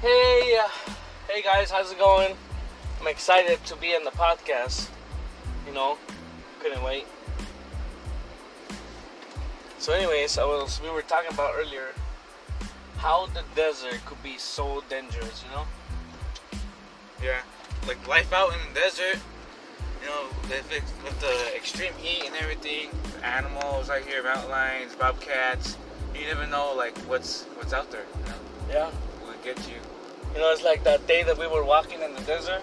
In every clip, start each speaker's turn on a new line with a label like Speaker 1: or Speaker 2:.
Speaker 1: Hey, hey guys, how's it going? I'm excited to be in the podcast. Couldn't wait. So, anyways, we were talking about earlier how the desert could be so dangerous.
Speaker 2: Yeah, like life out in the desert. With the extreme heat and everything, the animals out here, mountain lions, bobcats. You never know like what's out there.
Speaker 1: Yeah.
Speaker 2: Will get you.
Speaker 1: It's like that day that we were walking in the desert.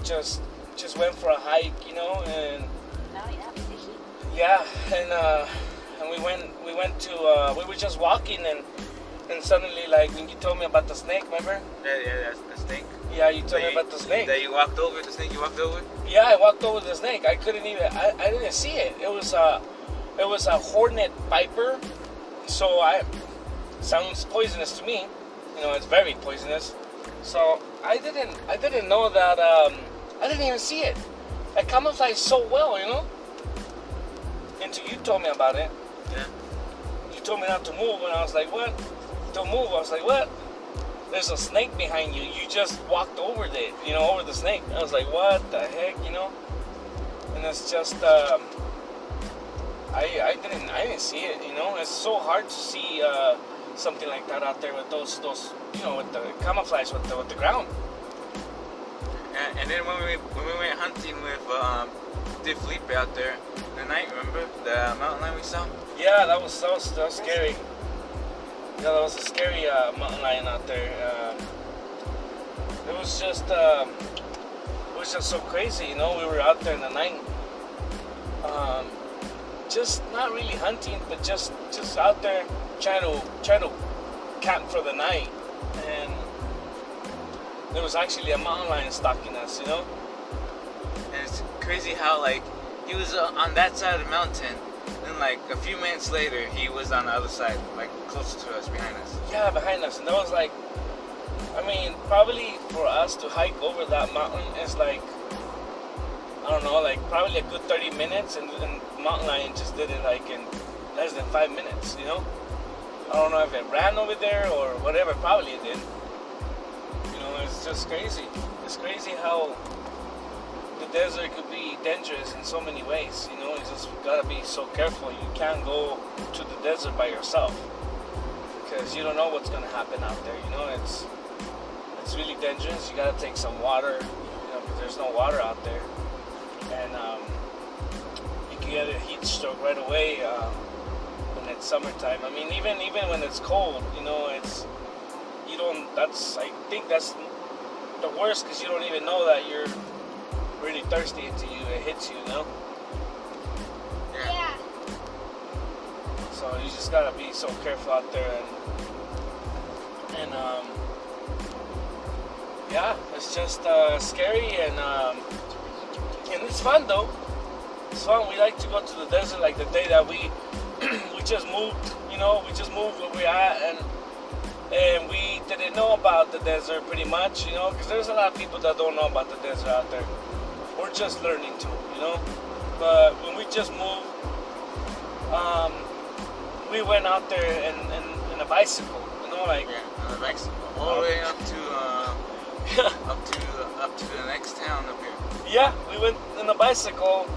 Speaker 1: Just went for a hike. And yeah, and we went to we were just walking and suddenly, like, when you told me about the snake, remember?
Speaker 2: Yeah, that's the snake.
Speaker 1: Yeah, you told me about the snake.
Speaker 2: That you walked over, the snake you walked over?
Speaker 1: Yeah, I walked over the snake. I couldn't even, I didn't see it. It was a hornet viper. So sounds poisonous to me. It's very poisonous. So I didn't know that, I didn't even see it. It camouflaged so well, Until you told me about it.
Speaker 2: Yeah.
Speaker 1: You told me not to move, and I was like, what? Don't move. I was like, what? There's a snake behind you. You just walked over over the snake. I was like, what the heck, And it's just, I didn't see it, It's so hard to see something like that out there with those, with the camouflage with the ground.
Speaker 2: And then when we went hunting with Dick Felipe out there the night, remember the mountain lion we saw?
Speaker 1: Yeah, that was scary. Yeah, that was a scary mountain lion out there. It was just so crazy, We were out there in the night, just not really hunting, but just out there trying to camp for the night, and there was actually a mountain lion stalking us,
Speaker 2: And it's crazy how like he was on that side of the mountain. Then, like, a few minutes later, he was on the other side, like, closer to us, behind us.
Speaker 1: Yeah, behind us. And that was like, probably for us to hike over that mountain is like, I don't know, like probably a good 30 minutes. And mountain lion just did it like in less than 5 minutes, I don't know if it ran over there or whatever. Probably it did. It's just crazy. It's crazy how the desert could be dangerous in so many ways, You just gotta be so careful. You can't go to the desert by yourself because you don't know what's gonna happen out there. It's really dangerous. You gotta take some water, because there's no water out there, and you can get a heat stroke right away when it's summertime. Even when it's cold, it's you don't. I think that's the worst because you don't even know that you're really thirsty until it hits you,
Speaker 2: Yeah.
Speaker 1: So you just gotta be so careful out there, and yeah, it's just scary, and it's fun though. It's fun. We like to go to the desert, like the day that we just moved. We just moved where we're at, and we didn't know about the desert pretty much, because there's a lot of people that don't know about the desert out there. We're just learning to, But when we just moved, we went out there in a bicycle, like.
Speaker 2: Yeah, on a bicycle, all the way up to the next town up here.
Speaker 1: Yeah, we went in a bicycle,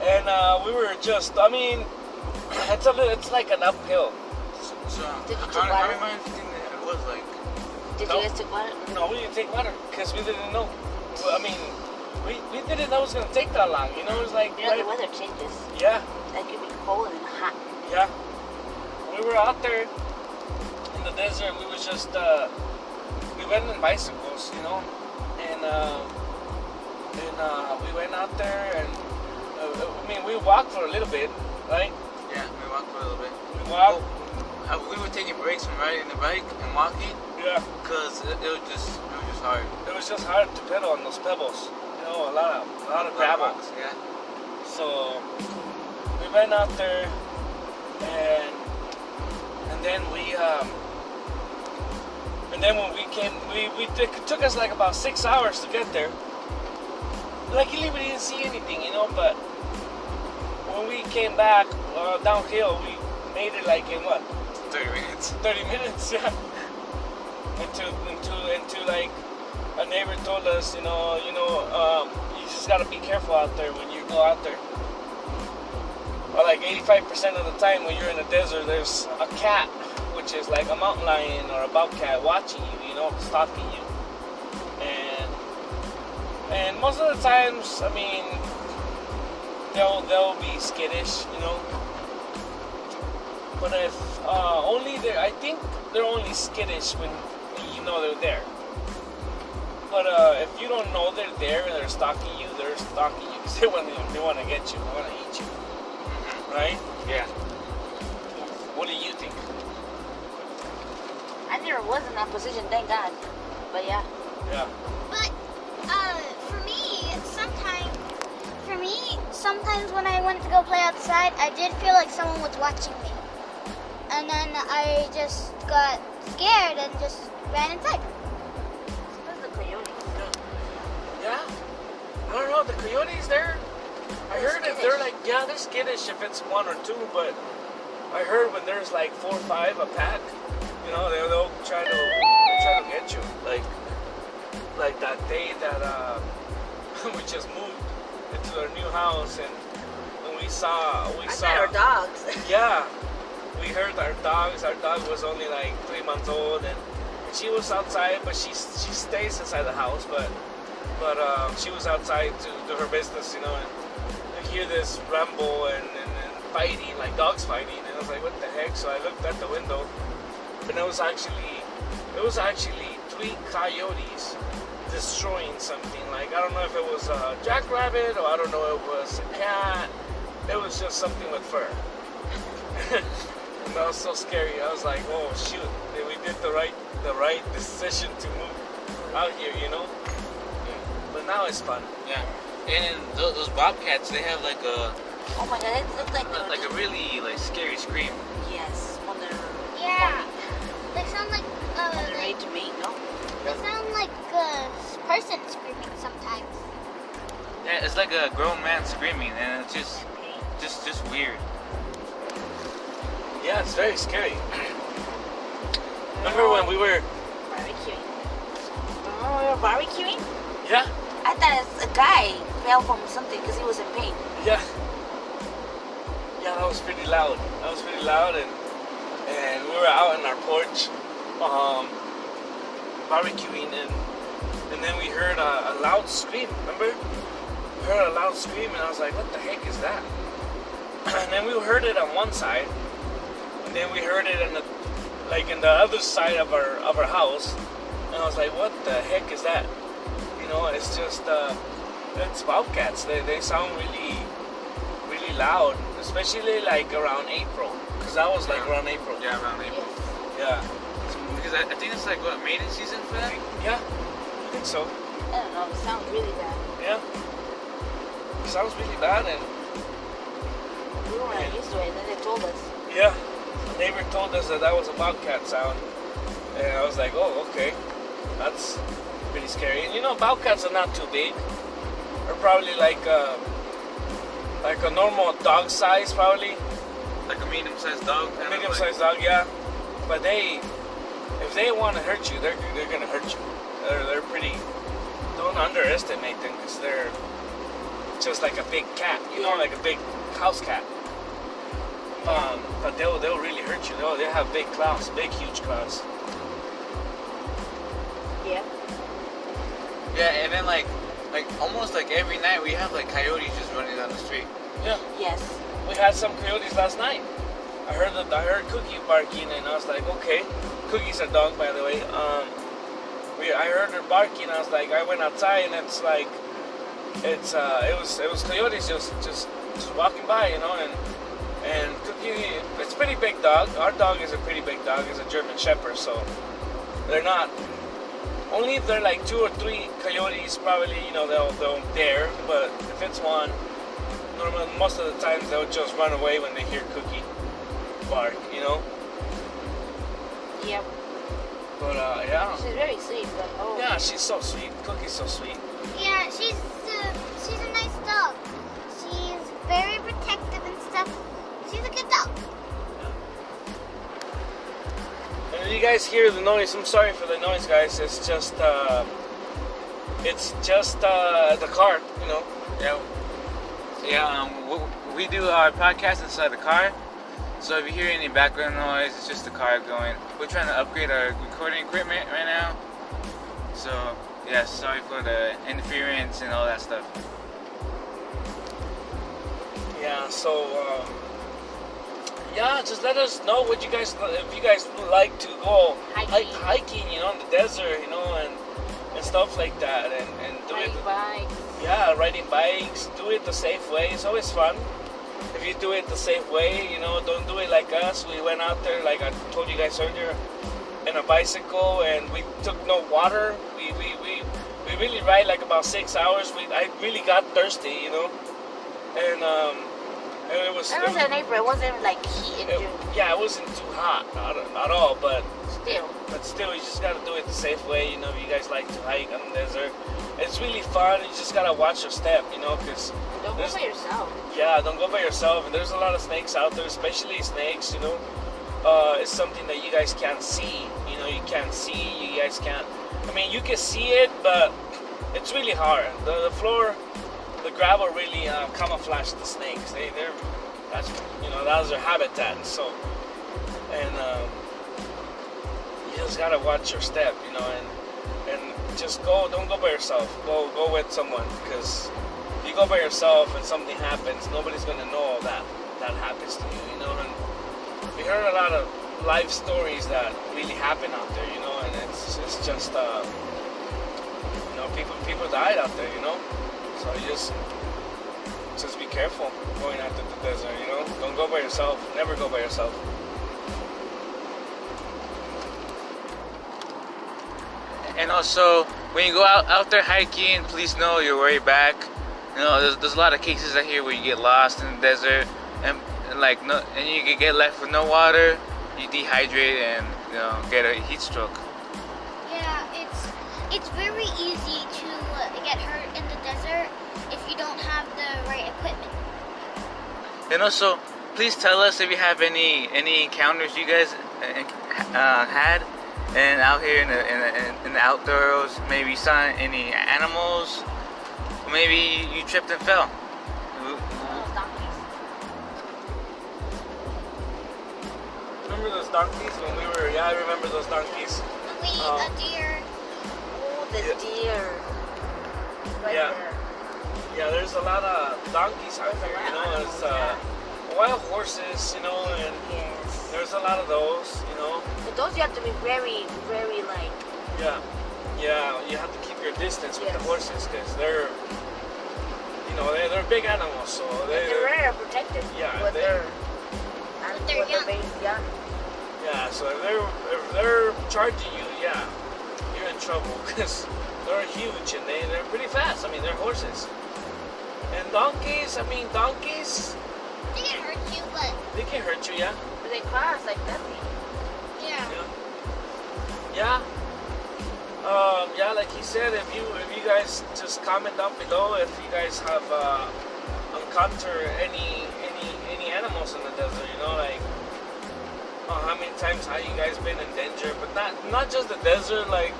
Speaker 1: and we were just. It's like an uphill.
Speaker 2: So
Speaker 3: Did you
Speaker 2: how
Speaker 3: take water?
Speaker 2: many miles do you think that it was like?
Speaker 3: Did
Speaker 1: No.
Speaker 3: you guys take water?
Speaker 1: No, we didn't take water because we didn't know. We didn't know it was gonna take that long. It's like
Speaker 3: The weather changes.
Speaker 1: yeah.
Speaker 3: It could be cold and hot.
Speaker 1: Yeah, we were out there in the desert. We was just we went on bicycles, and we went out there, and we walked for a little bit, right?
Speaker 2: Yeah, we walked for a little bit.
Speaker 1: We walked.
Speaker 2: We were taking breaks from riding the bike and walking
Speaker 1: Yeah,
Speaker 2: because it was just hard.
Speaker 1: it was just hard to pedal on those pebbles. A lot of gravel.
Speaker 2: Rocks, yeah.
Speaker 1: So we went out there, and then when we came, it took us like about 6 hours to get there. Luckily, we didn't see anything, but when we came back downhill, we made it like in what?
Speaker 2: 30 minutes.
Speaker 1: 30 minutes, yeah. into like a neighbor told us, you just gotta be careful out there when you go out there. Or like 85% of the time when you're in the desert, there's a cat, which is like a mountain lion or a bobcat watching you, stalking you. And most of the times, I mean, they'll be skittish, But if I think they're only skittish when you know they're there. But if you don't know they're there and they're stalking you because they want to get you, they want to eat you, right?
Speaker 2: Yeah.
Speaker 1: What do you think?
Speaker 3: I never was in that position, thank God. But yeah.
Speaker 1: Yeah.
Speaker 4: But sometimes when I went to go play outside, I did feel like someone was watching me. And then I just got scared and just ran inside.
Speaker 3: Those are the coyotes.
Speaker 1: Yeah. I don't know, the coyotes, I heard if they're like, they're skittish if it's one or two, but I heard when there's like 4 or 5 a pack, they'll try to get you. Like that day that we just moved into our new house and we saw
Speaker 3: our dogs.
Speaker 1: Yeah. We heard our dogs. Our dog was only like 3 months old and she was outside, but she stays inside the house, but she was outside to do her business, and you hear this rumble and fighting, like dogs fighting, and I was like, what the heck? So I looked at the window, and it was actually 3 coyotes destroying something. Like, I don't know if it was a jackrabbit or I don't know if it was a cat. It was just something with fur. And that was so scary. I was like, oh shoot, we did the right decision to move out here, But now it's fun.
Speaker 2: Yeah. And those bobcats, they have like a
Speaker 3: Oh my God, it looked like
Speaker 2: a really like scary scream.
Speaker 3: Yes, when they're
Speaker 4: Yeah. They sound like
Speaker 3: when they're ready to mate, no?
Speaker 4: they sound like a person screaming sometimes.
Speaker 2: Yeah, it's like a grown man screaming, and it's just weird.
Speaker 1: Yeah, it's very scary. Remember when we were
Speaker 3: Barbecuing. Remember we were barbecuing?
Speaker 1: Yeah.
Speaker 3: I thought a guy fell from something because he was in pain.
Speaker 1: Yeah. Yeah, that was pretty loud. And we were out on our porch barbecuing and then we heard a loud scream, remember? We heard a loud scream and I was like, what the heck is that? And then we heard it on one side and then we heard it in the other side of our house and I was like, what the heck is that? It's just it's bobcats. They sound really, really loud, especially like around April, because that was like around April.
Speaker 2: Yeah, around April.
Speaker 1: Yeah.
Speaker 2: Because I think it's like what, mating season for that?
Speaker 1: Yeah, I think so.
Speaker 3: I don't know, it sounds really bad.
Speaker 1: Yeah. It sounds really bad, and
Speaker 3: We weren't used to it, and then they told us.
Speaker 1: yeah, the neighbor told us that was a bobcat sound, and I was like, oh, okay, that's pretty scary. And bobcats are not too big. They're probably like a normal dog size, probably.
Speaker 2: Like a medium-sized dog.
Speaker 1: A medium-sized dog, yeah. But if they want to hurt you, they're gonna hurt you. They're pretty. Don't underestimate them because they're just like a big cat, like a big house cat. But they'll really hurt you. They'll have big claws, big huge claws.
Speaker 3: Yeah.
Speaker 2: Yeah, and then like almost like every night we have like coyotes just running down the street.
Speaker 1: Yeah.
Speaker 3: Yes.
Speaker 1: We had some coyotes last night. I heard Cookie barking, and I was like, okay. Cookie's a dog, by the way. I heard her barking. I was like, I went outside, and it's like, it was coyotes just walking by, and Cookie, it's a pretty big dog. Our dog is a pretty big dog. It's a German Shepherd, so they're not. Only if they're like 2 or 3 coyotes, probably, they'll dare. But if it's one, normally most of the times they'll just run away when they hear Cookie bark,
Speaker 3: Yep.
Speaker 1: But yeah.
Speaker 3: She's very sweet, but oh.
Speaker 1: Yeah, she's so sweet. Cookie's so sweet.
Speaker 4: Yeah, she's a nice dog. She's very protective and stuff. She's a good dog.
Speaker 1: And you guys hear the noise, I'm sorry for the noise, guys. It's just the car, you know.
Speaker 2: Yeah. Yeah. We do our podcast inside the car. So if you hear any background noise, it's just the car going. We're trying to upgrade our recording equipment right now. So yeah, sorry for the interference and all that stuff.
Speaker 1: Yeah, so yeah, just let us know what you guys, if you guys would like to go hiking, you know, in the desert, you know, and stuff like that, and do it. Yeah, riding bikes, do it the safe way. It's always fun. If you do it the safe way, you know, don't do it like us. We went out there, like I told you guys earlier, in a bicycle, and we took no water. We really ride like about 6 hours. I really got thirsty, you know, and it was.
Speaker 3: It was in April. It wasn't like heat in June.
Speaker 1: Yeah, it wasn't too hot at all, but
Speaker 3: still,
Speaker 1: you just gotta do it the safe way. You know, if you guys like to hike on the desert, it's really fun. You just gotta watch your step, you know, because
Speaker 3: don't go by yourself.
Speaker 1: Yeah, don't go by yourself. And there's a lot of snakes out there, especially snakes. You know, it's something that you guys can't see. You know, you can't see. You guys can't. I mean, you can see it, but it's really hard. The floor, the gravel really camouflage the snakes. That's their habitat. So, and you just gotta watch your step, you know, and just go. Don't go by yourself. Go with someone, because if you go by yourself and something happens, nobody's gonna know that happens to you, you know. And we heard a lot of life stories that really happen out there, you know, and it's just you know, people died out there, you know. So you just be careful going out to the desert, you know. Don't go by yourself. Never go by yourself.
Speaker 2: And also, when you go out there hiking, please know your way back. You know, there's a lot of cases out here where you get lost in the desert, and you can get left with no water. You dehydrate and, you know, get a heat stroke.
Speaker 4: Yeah, it's very easy to get hurt in the desert if you don't have the right equipment.
Speaker 2: And also, please tell us if you have any encounters you guys had and out here in the outdoors. Maybe you saw any animals, or maybe you tripped and fell.
Speaker 1: Remember those donkeys when we were? Yeah, I remember those donkeys.
Speaker 4: A deer.
Speaker 3: Oh, the deer. Right
Speaker 1: Yeah.
Speaker 3: there.
Speaker 1: Yeah, there's a lot of donkeys out there, you know. It's wild horses, you know, and
Speaker 3: Yes.
Speaker 1: there's a lot of those, you know.
Speaker 3: But those you have to be very, very like.
Speaker 1: Yeah, you have to keep your distance with the
Speaker 3: Yes.
Speaker 1: horses, because they're, you know, they're big animals, so
Speaker 3: They're very protected.
Speaker 1: Yeah,
Speaker 3: With
Speaker 1: they're-
Speaker 3: their
Speaker 4: young.
Speaker 3: babies young.
Speaker 1: yeah. So if they're charging you, yeah, you're in trouble, because they're huge and they're pretty fast. I mean, they're horses. And donkeys,
Speaker 4: They can hurt you, but
Speaker 1: they can hurt you, yeah.
Speaker 3: But they cross like nothing.
Speaker 4: yeah.
Speaker 1: Yeah. Yeah, like he said, if you guys just comment down below if you guys have encountered any animals in the desert, you know, like how many times have you guys been in danger? But not just the desert, like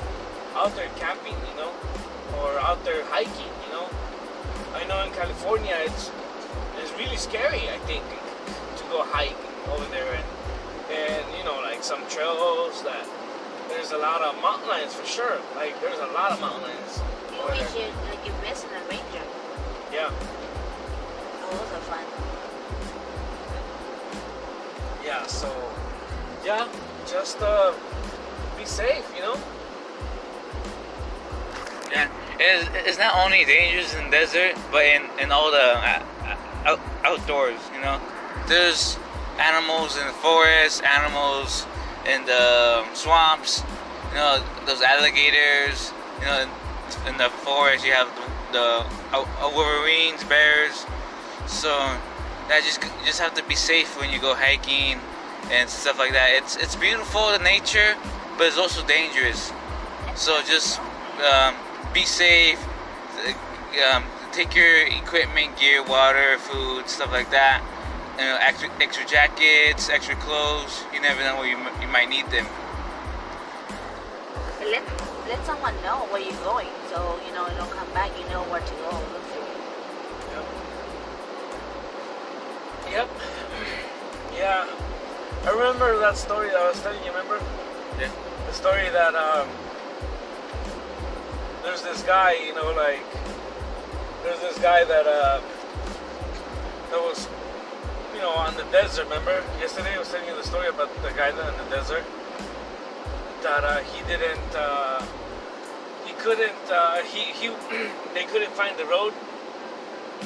Speaker 1: out there camping, you know, or out there hiking, you know. I know in California it's really scary, I think, to go hike over there, and you know, like some trails that there's a lot of mountain lions for sure. Like there's a lot of mountain lions over
Speaker 3: We
Speaker 1: there.
Speaker 3: should like invest in a ranger.
Speaker 1: Yeah,
Speaker 3: Those are fun.
Speaker 1: yeah. So yeah, just be safe, you know.
Speaker 2: Yeah, it's not only dangerous in the desert, but in all the outdoors, you know. There's animals in the forest, animals in the swamps, you know, those alligators, you know, in the forest you have the wolverines, bears. So you just have to be safe when you go hiking and stuff like that. It's beautiful, the nature, but it's also dangerous. So just be safe. Take your equipment, gear, water, food, stuff like that. You know, extra jackets, extra clothes. You never know where you might need them.
Speaker 3: let someone know where you're going, so you know you don't come back. You know where to go. Look for you.
Speaker 1: Yep. Yeah. I remember that story that I was telling you. Remember?
Speaker 2: Yeah.
Speaker 1: The story that there's this guy, you know, like there's this guy that was, you know, on the desert. Remember? Yesterday I was telling you the story about the guy that in the desert. That he didn't, he couldn't, they couldn't find the road.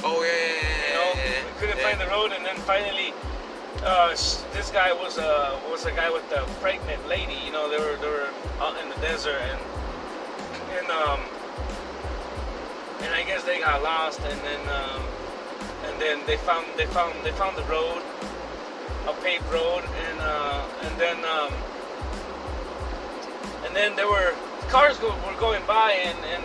Speaker 2: Oh yeah.
Speaker 1: You know, they couldn't find the road, and then finally, this guy was a guy with a pregnant lady. You know, they were out in the desert, and I guess they got lost, and then they found the road, a paved road, and then there were cars were going by, and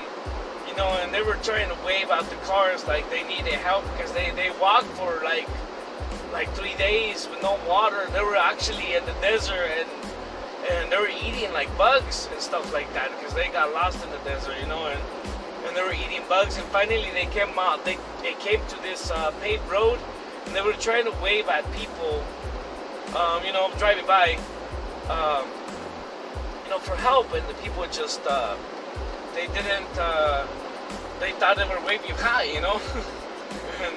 Speaker 1: you know, and they were trying to wave out the cars like they needed help, because they walked for like 3 days with no water. They were actually in the desert, and they were eating like bugs and stuff like that, because they got lost in the desert, you know, and they were eating bugs. And finally they came out. They came to this paved road, and they were trying to wave at people, you know, driving by. For help, and the people just they didn't they thought they were waving high, you know. and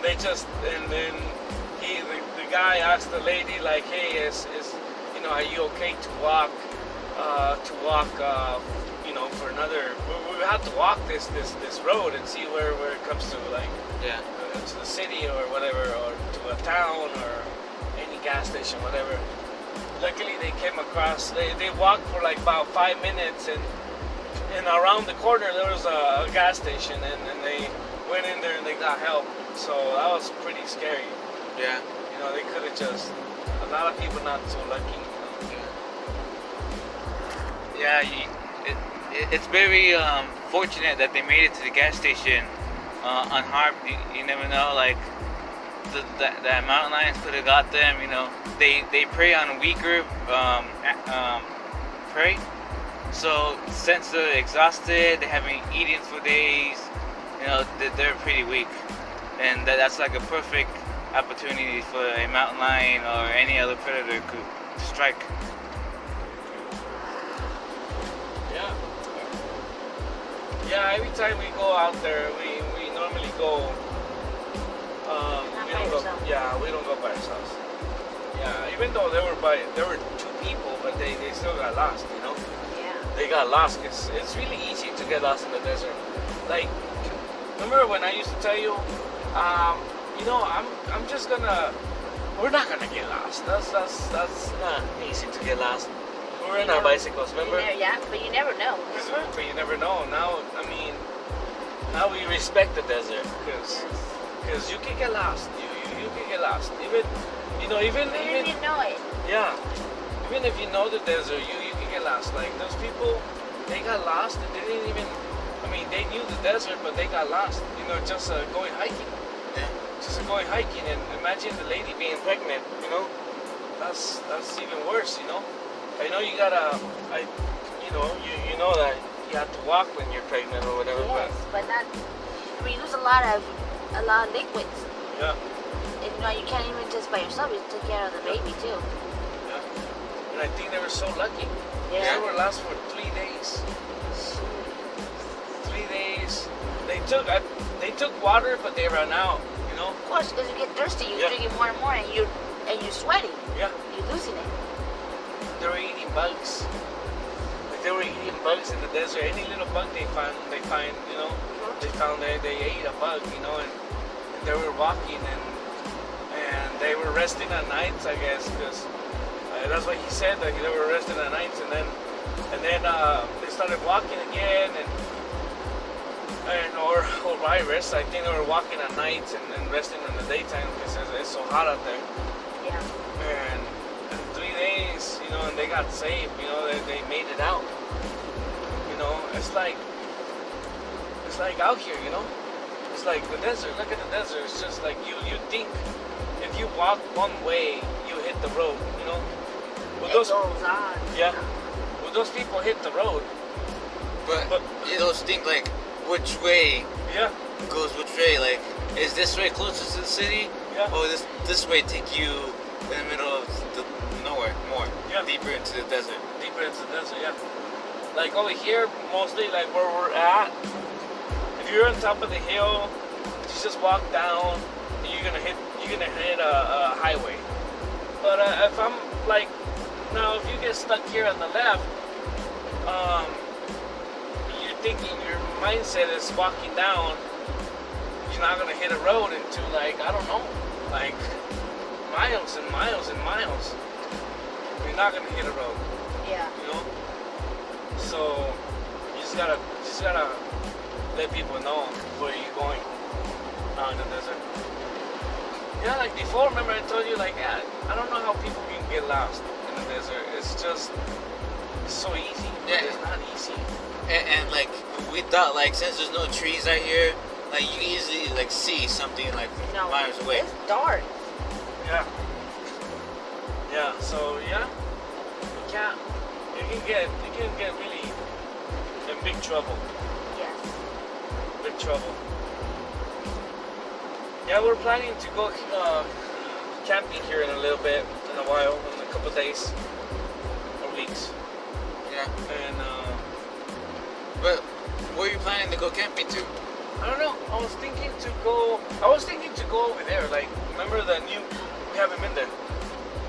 Speaker 1: they just, and then the guy asked the lady like, hey, is you know, are you okay to walk you know, for another, we have to walk this road and see where it comes to, like, to the city or whatever, or to a town or any gas station, whatever. Luckily they came across, they walked for like about 5 minutes, and around the corner there was a gas station, and they went in there and they got help. So that was pretty scary.
Speaker 2: Yeah.
Speaker 1: You know, they could have just, a lot of people not so lucky, you know.
Speaker 2: Yeah, it's very fortunate that they made it to the gas station unharmed. You never know, like, that mountain lions could have got them, you know. They prey on weaker prey. So since they're exhausted, they haven't eaten for days, you know, they're pretty weak. And that's like a perfect opportunity for a mountain lion or any other predator to strike.
Speaker 1: Yeah. Yeah, every time we go out there, we normally go. We don't go by ourselves. Yeah, even though there were 2 people, but they still got lost, you know.
Speaker 3: Yeah.
Speaker 1: They got lost. It's really easy to get lost in the desert. Like, remember when I used to tell you, you know, we're not gonna get lost. That's not easy to get lost. We're in our bicycles, remember?
Speaker 3: Yeah, but you never know.
Speaker 1: But you never know. Now, I mean, now we respect the desert, because you can get lost. You can get lost. Even, you know, even
Speaker 3: You know it.
Speaker 1: yeah. Even if you know the desert, you can get lost. Like those people, they got lost and they didn't even. I mean, they knew the desert, but they got lost. You know, just going hiking.
Speaker 2: Yeah.
Speaker 1: Just going hiking, and imagine the lady being pregnant. You know, that's even worse. You know, I know you gotta. You know that you have to walk when you're pregnant or whatever.
Speaker 3: Yes, but not. I mean, you lose a lot of liquids.
Speaker 1: Yeah.
Speaker 3: And, you know, you can't even just by yourself. You take care of the baby too.
Speaker 1: Yeah. And I think they were so lucky.
Speaker 3: Yeah.
Speaker 1: They were lost for 3 days. 3 days. They took water, but they ran out. You know.
Speaker 3: Of course, because you get thirsty, you're
Speaker 1: Yeah.
Speaker 3: drinking more and more, and you're sweating.
Speaker 1: Yeah.
Speaker 3: You're losing it.
Speaker 1: They were eating bugs. Like they were eating bugs in the desert. Any little bug they find, you know. They found they ate a bug, you know, and they were walking and they were resting at nights, I guess, because that's what he said, that they were resting at nights, and then they started walking again, or rest. I think they were walking at nights and resting in the daytime because it's so hot out there.
Speaker 3: Yeah.
Speaker 1: And 3 days, you know, and they got saved, you know, they made it out. You know, it's like out here, you know. It's like the desert. Look at the desert. It's just like you think if you walk one way, you hit the road, you know. With
Speaker 3: It goes on.
Speaker 1: yeah. those people hit the road.
Speaker 2: But you those think like which way
Speaker 1: Yeah,
Speaker 2: goes which way? Like, is this way closer to the city,
Speaker 1: yeah,
Speaker 2: or this way take you in the middle of the nowhere, more
Speaker 1: Yeah.
Speaker 2: deeper into the desert?
Speaker 1: deeper into the desert. Yeah, like over here, mostly like where we're at. If you're on top of the hill, you just walk down. You're gonna hit a highway. But if I'm like now, if you get stuck here on the left, you're thinking your mindset is walking down. You're not gonna hit a road into like I don't know, like miles and miles and miles. You're not gonna hit a road,
Speaker 3: Yeah.
Speaker 1: you know. So you just gotta let people know where you're going out in the desert. Yeah, like before, remember I told you like I don't know how people can get lost in the desert. It's just so easy. But
Speaker 2: Yeah.
Speaker 1: it's not easy.
Speaker 2: And like we thought, like since there's no trees out here, like you can easily like see something like
Speaker 3: No,
Speaker 2: miles away.
Speaker 3: it's dark.
Speaker 1: Yeah. Yeah. So yeah, you can't. You can get really in big trouble.
Speaker 3: Yes.
Speaker 1: Big trouble. Yeah, we're planning to go camping here in a little bit, in a while, in a couple days or weeks,
Speaker 2: Yeah.
Speaker 1: and
Speaker 2: But where are you planning to go camping to?
Speaker 1: I don't know. I was thinking to go over there. Like, remember the new? We haven't been there.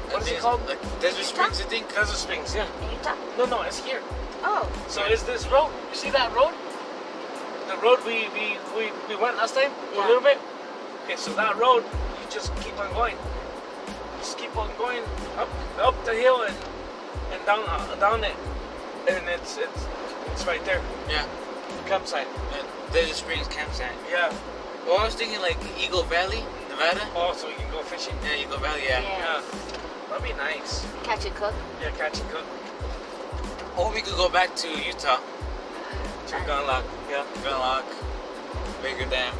Speaker 1: What is it called?
Speaker 2: Like Desert Springs, I think.
Speaker 1: Desert Springs. Yeah.
Speaker 3: In Utah?
Speaker 1: No, it's here.
Speaker 3: Oh.
Speaker 1: So it's this road. You see that road? The road we went last time a
Speaker 3: Yeah.
Speaker 1: little bit. Okay, so that road you just keep on going. Just keep on going up the hill and down it, and it's right there.
Speaker 2: Yeah.
Speaker 1: Campsite.
Speaker 2: Desert Springs campsite.
Speaker 1: Yeah.
Speaker 2: Well, I was thinking like Eagle Valley, Nevada.
Speaker 1: Oh, so we can go fishing.
Speaker 2: Yeah, Eagle Valley. Yeah.
Speaker 1: Yeah. That'd be nice.
Speaker 3: Catch and cook.
Speaker 1: Yeah, catch and cook.
Speaker 2: Or we could go back to Utah,
Speaker 1: To Gunlock. Yeah.
Speaker 2: Gunlock, Baker Dam.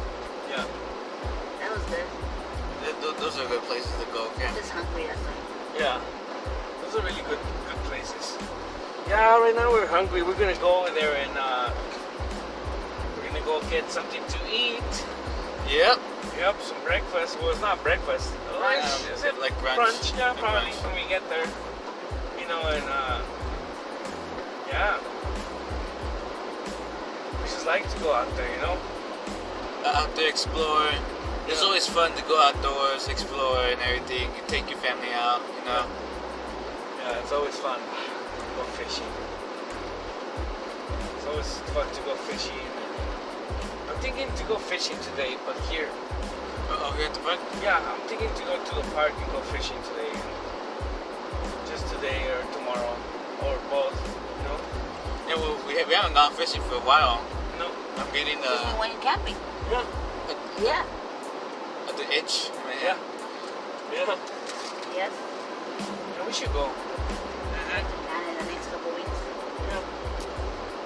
Speaker 1: Yeah.
Speaker 3: That was good.
Speaker 2: Those are good places to go.
Speaker 3: I'm
Speaker 2: Yeah.
Speaker 3: just hungry, that's all.
Speaker 1: Yeah. Those are really good places. Yeah, right now we're hungry. We're gonna go over there and we're gonna go get something to eat.
Speaker 2: Yep.
Speaker 1: Yep, some breakfast. Well, it's not breakfast. Lunch. Is it
Speaker 2: like brunch?
Speaker 1: Yeah,
Speaker 2: Like
Speaker 1: probably
Speaker 2: brunch.
Speaker 1: when we get there. You know, and yeah. We just like to go out there, you know.
Speaker 2: Out there explore. It's
Speaker 1: Yeah.
Speaker 2: always fun to go outdoors, explore and everything. You take your family out, you know.
Speaker 1: Yeah, it's always fun to go fishing. It's always fun to go fishing. I'm thinking to go fishing today, but here.
Speaker 2: Oh, here at the park?
Speaker 1: Yeah, I'm thinking to go to the park and go fishing today. Just today or tomorrow, or both. You know?
Speaker 2: Yeah, well, we haven't gone fishing for a while.
Speaker 1: No.
Speaker 2: I'm getting
Speaker 3: Just when went camping.
Speaker 1: Yeah.
Speaker 3: Yeah.
Speaker 2: the itch.
Speaker 1: Yeah. Yeah.
Speaker 3: Yes.
Speaker 1: Yeah, we should go.
Speaker 2: Mhm.
Speaker 3: And in the next couple weeks.
Speaker 1: Yeah.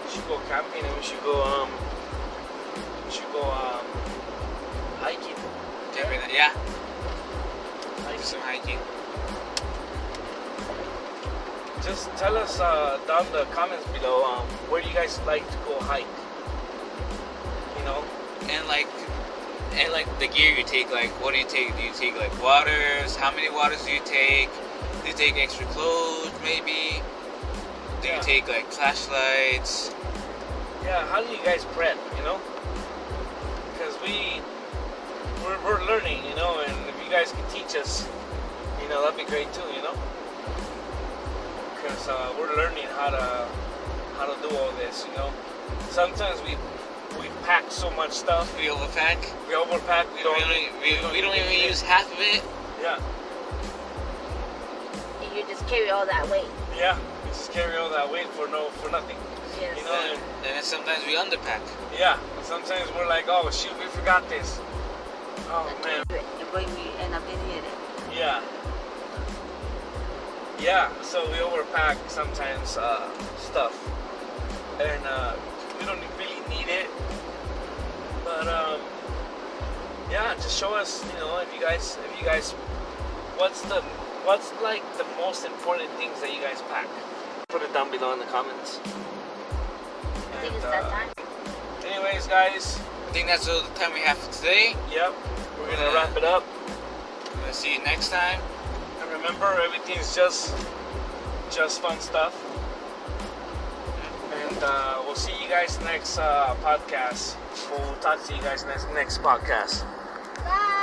Speaker 1: We should go camping and we should go hiking.
Speaker 2: Yeah. Do
Speaker 1: Hiking.
Speaker 2: some hiking.
Speaker 1: Just tell us down the comments below where do you guys like to go hike? You know?
Speaker 2: And like the gear you take, like what do you take? Do you take like waters? How many waters do you take? Do you take extra clothes maybe? Do
Speaker 1: Yeah.
Speaker 2: you take like flashlights?
Speaker 1: Yeah, how do you guys prep, you know? Because we're learning, you know, and if you guys can teach us, you know, that'd be great too, you know? Because we're learning how to do all this, you know? Sometimes we pack so much stuff,
Speaker 2: We overpack.
Speaker 1: we overpack, we don't
Speaker 2: We don't even use half of it.
Speaker 1: Yeah,
Speaker 3: And you just carry all that weight.
Speaker 1: yeah, we just carry all that weight for nothing,
Speaker 3: Yes.
Speaker 1: you know?
Speaker 2: And then sometimes we underpack.
Speaker 1: Yeah, sometimes we're like, oh shoot, we forgot this. Oh man.
Speaker 3: And bring me and I didn't hit it.
Speaker 1: Yeah. Yeah, so we overpack sometimes stuff, and we don't really need it. But yeah, just show us, you know, if you guys, what's like the most important things that you guys pack? put it down below in the comments.
Speaker 3: I think it's that time.
Speaker 1: Anyways, guys,
Speaker 2: I think that's all the time we have for today.
Speaker 1: yep, we're gonna wrap it up.
Speaker 2: We'll see you next time.
Speaker 1: And remember, everything's just fun stuff. And we'll see you guys next podcast. We'll talk to you guys next podcast.
Speaker 4: Bye.